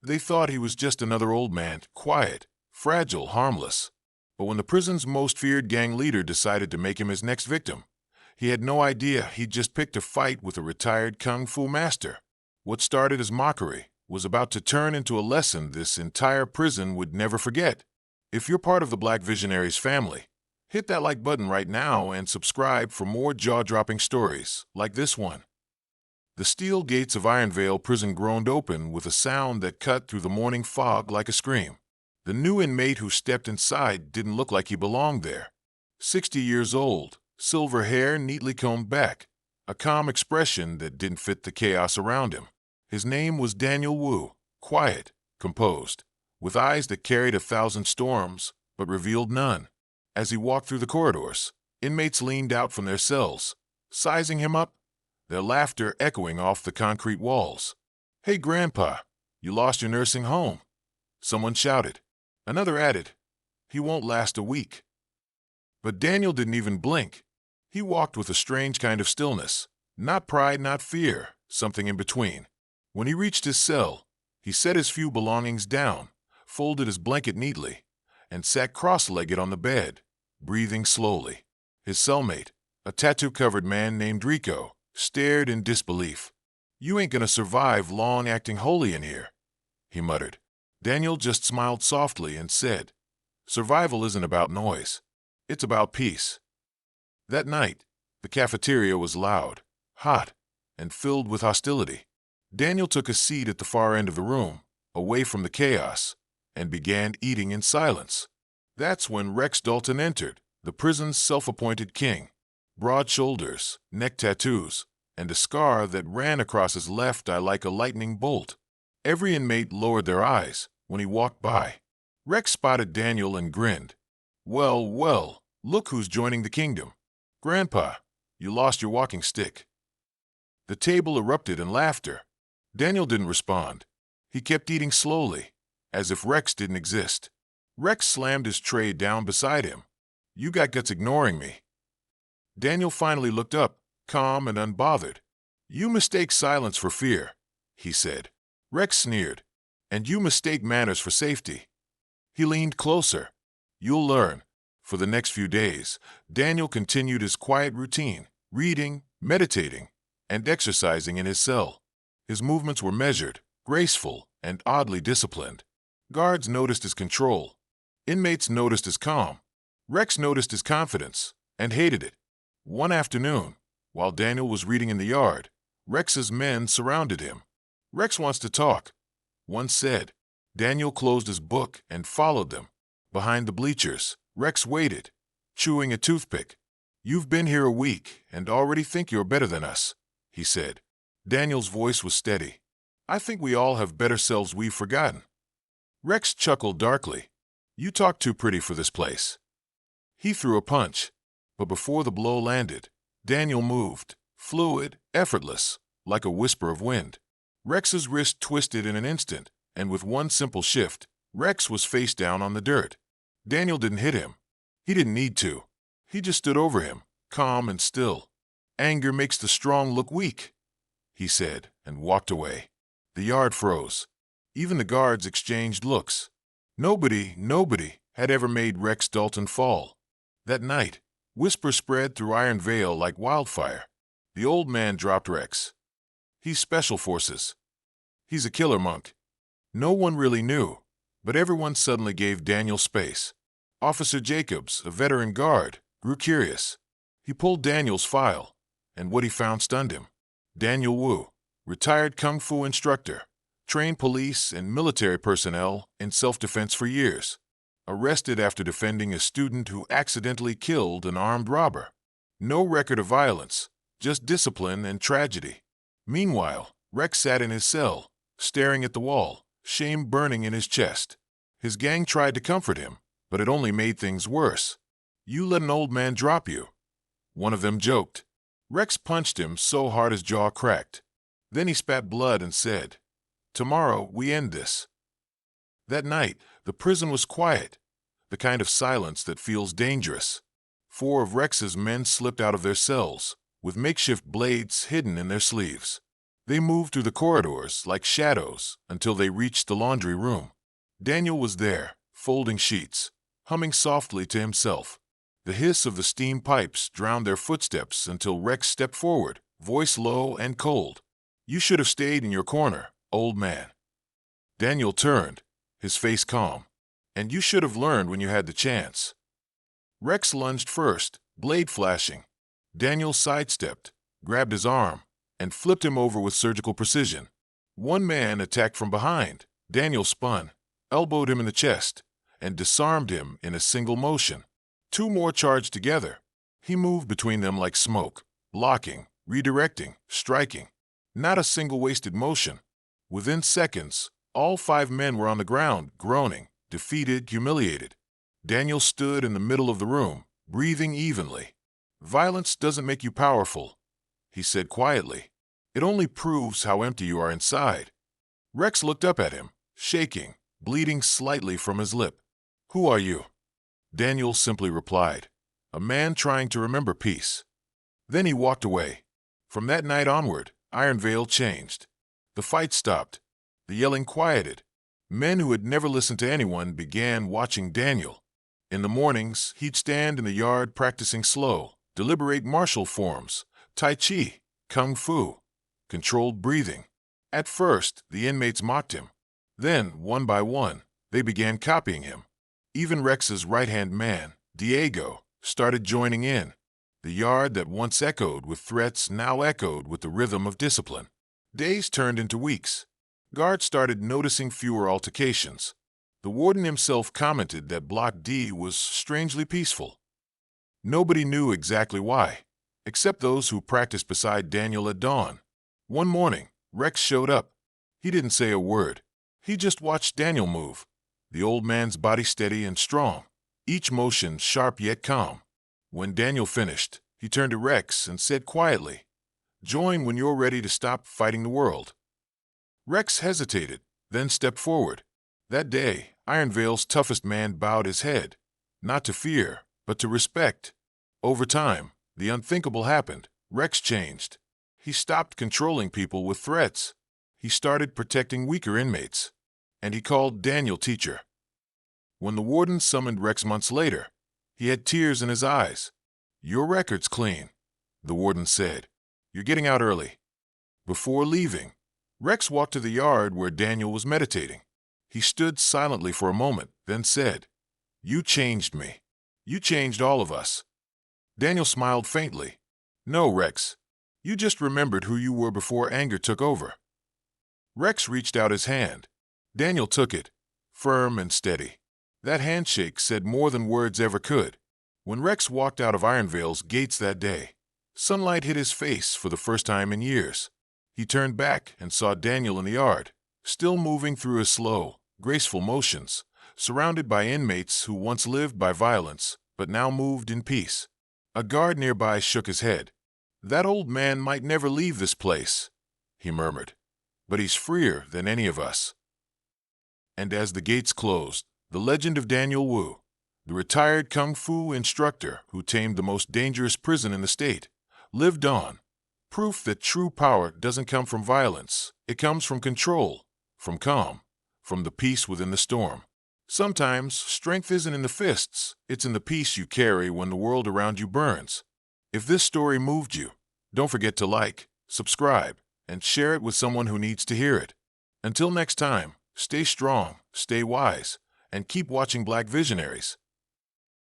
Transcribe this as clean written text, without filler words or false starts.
They thought he was just another old man, quiet, fragile, harmless. But when the prison's most feared gang leader decided to make him his next victim, he had no idea he'd just picked a fight with a retired kung fu master. What started as mockery was about to turn into a lesson this entire prison would never forget. If you're part of the Black Visionaries family, hit that like button right now and subscribe for more jaw-dropping stories like this one. The steel gates of Ironvale Prison groaned open with a sound that cut through the morning fog like a scream. The new inmate who stepped inside didn't look like he belonged there. 60 years old, silver hair neatly combed back, a calm expression that didn't fit the chaos around him. His name was Daniel Wu, quiet, composed, with eyes that carried 1,000 storms but revealed none. As he walked through the corridors, inmates leaned out from their cells, sizing him up, their laughter echoing off the concrete walls. "Hey, Grandpa, you lost your nursing home," someone shouted. Another added, "He won't last a week." But Daniel didn't even blink. He walked with a strange kind of stillness, not pride, not fear, something in between. When he reached his cell, he set his few belongings down, folded his blanket neatly, and sat cross-legged on the bed, breathing slowly. His cellmate, a tattoo-covered man named Rico, stared in disbelief. "You ain't gonna survive long acting holy in here," he muttered. Daniel just smiled softly and said, "Survival isn't about noise. It's about peace." That night, the cafeteria was loud, hot, and filled with hostility. Daniel took a seat at the far end of the room, away from the chaos, and began eating in silence. That's when Rex Dalton entered, the prison's self-appointed king. Broad shoulders, neck tattoos, and a scar that ran across his left eye like a lightning bolt. Every inmate lowered their eyes when he walked by. Rex spotted Daniel and grinned. "Well, well, look who's joining the kingdom. Grandpa, you lost your walking stick." The table erupted in laughter. Daniel didn't respond. He kept eating slowly, as if Rex didn't exist. Rex slammed his tray down beside him. "You got guts ignoring me." Daniel finally looked up, calm and unbothered. "You mistake silence for fear," he said. Rex sneered. "And you mistake manners for safety." He leaned closer. "You'll learn." For the next few days, Daniel continued his quiet routine, reading, meditating, and exercising in his cell. His movements were measured, graceful, and oddly disciplined. Guards noticed his control. Inmates noticed his calm. Rex noticed his confidence and hated it. One afternoon, while Daniel was reading in the yard, Rex's men surrounded him. "Rex wants to talk," one said. Daniel closed his book and followed them. Behind the bleachers, Rex waited, chewing a toothpick. "You've been here a week and already think you're better than us," he said. Daniel's voice was steady. "I think we all have better selves we've forgotten." Rex chuckled darkly. "You talk too pretty for this place." He threw a punch, but before the blow landed, Daniel moved, fluid, effortless, like a whisper of wind. Rex's wrist twisted in an instant, and with one simple shift, Rex was face down on the dirt. Daniel didn't hit him. He didn't need to. He just stood over him, calm and still. "Anger makes the strong look weak," he said, and walked away. The yard froze. Even the guards exchanged looks. Nobody had ever made Rex Dalton fall. That night, whispers spread through Ironvale like wildfire. The old man dropped Rex. "He's special forces. He's a killer monk." No one really knew, but everyone suddenly gave Daniel space. Officer Jacobs, a veteran guard, grew curious. He pulled Daniel's file, and what he found stunned him. Daniel Wu, retired kung fu instructor, trained police and military personnel in self-defense for years. Arrested after defending a student who accidentally killed an armed robber. No record of violence, just discipline and tragedy. Meanwhile, Rex sat in his cell, staring at the wall, shame burning in his chest. His gang tried to comfort him, but it only made things worse. "You let an old man drop you," one of them joked. Rex punched him so hard his jaw cracked. Then he spat blood and said, "Tomorrow we end this." That night, the prison was quiet, the kind of silence that feels dangerous. 4 of Rex's men slipped out of their cells, with makeshift blades hidden in their sleeves. They moved through the corridors like shadows until they reached the laundry room. Daniel was there, folding sheets, humming softly to himself. The hiss of the steam pipes drowned their footsteps until Rex stepped forward, voice low and cold. "You should have stayed in your corner, old man." Daniel turned, his face calm. "And you should have learned when you had the chance." Rex lunged first, blade flashing. Daniel sidestepped, grabbed his arm, and flipped him over with surgical precision. One man attacked from behind. Daniel spun, elbowed him in the chest, and disarmed him in a single motion. Two more charged together. He moved between them like smoke, blocking, redirecting, striking. Not a single wasted motion. Within seconds, all 5 men were on the ground, groaning, defeated, humiliated. Daniel stood in the middle of the room, breathing evenly. "Violence doesn't make you powerful," he said quietly. "It only proves how empty you are inside." Rex looked up at him, shaking, bleeding slightly from his lip. "Who are you?" Daniel simply replied, "A man trying to remember peace." Then he walked away. From that night onward, Ironvale changed. The fight stopped. The yelling quieted. Men who had never listened to anyone began watching Daniel. In the mornings, he'd stand in the yard practicing slow, deliberate martial forms, tai chi, kung fu, controlled breathing. At first, the inmates mocked him. Then, one by one, they began copying him. Even Rex's right-hand man, Diego, started joining in. The yard that once echoed with threats now echoed with the rhythm of discipline. Days turned into weeks. Guards started noticing fewer altercations. The warden himself commented that Block D was strangely peaceful. Nobody knew exactly why, except those who practiced beside Daniel at dawn. One morning, Rex showed up. He didn't say a word. He just watched Daniel move, the old man's body steady and strong, each motion sharp yet calm. When Daniel finished, he turned to Rex and said quietly, "Join when you're ready to stop fighting the world." Rex hesitated, then stepped forward. That day, Ironvale's toughest man bowed his head, not to fear, but to respect. Over time, the unthinkable happened. Rex changed. He stopped controlling people with threats. He started protecting weaker inmates. And he called Daniel teacher. When the warden summoned Rex months later, he had tears in his eyes. "Your record's clean," the warden said. "You're getting out early." Before leaving, Rex walked to the yard where Daniel was meditating. He stood silently for a moment, then said, "You changed me. You changed all of us." Daniel smiled faintly. "No, Rex. You just remembered who you were before anger took over." Rex reached out his hand. Daniel took it, firm and steady. That handshake said more than words ever could. When Rex walked out of Ironvale's gates that day, sunlight hit his face for the first time in years. He turned back and saw Daniel in the yard, still moving through his slow, graceful motions, surrounded by inmates who once lived by violence, but now moved in peace. A guard nearby shook his head. "That old man might never leave this place," he murmured, "but he's freer than any of us." And as the gates closed, the legend of Daniel Wu, the retired kung fu instructor who tamed the most dangerous prison in the state, lived on. Proof that true power doesn't come from violence. It comes from control, from calm, from the peace within the storm. Sometimes strength isn't in the fists, it's in the peace you carry when the world around you burns. If this story moved you, don't forget to like, subscribe, and share it with someone who needs to hear it. Until next time, stay strong, stay wise, and keep watching Black Visionaries.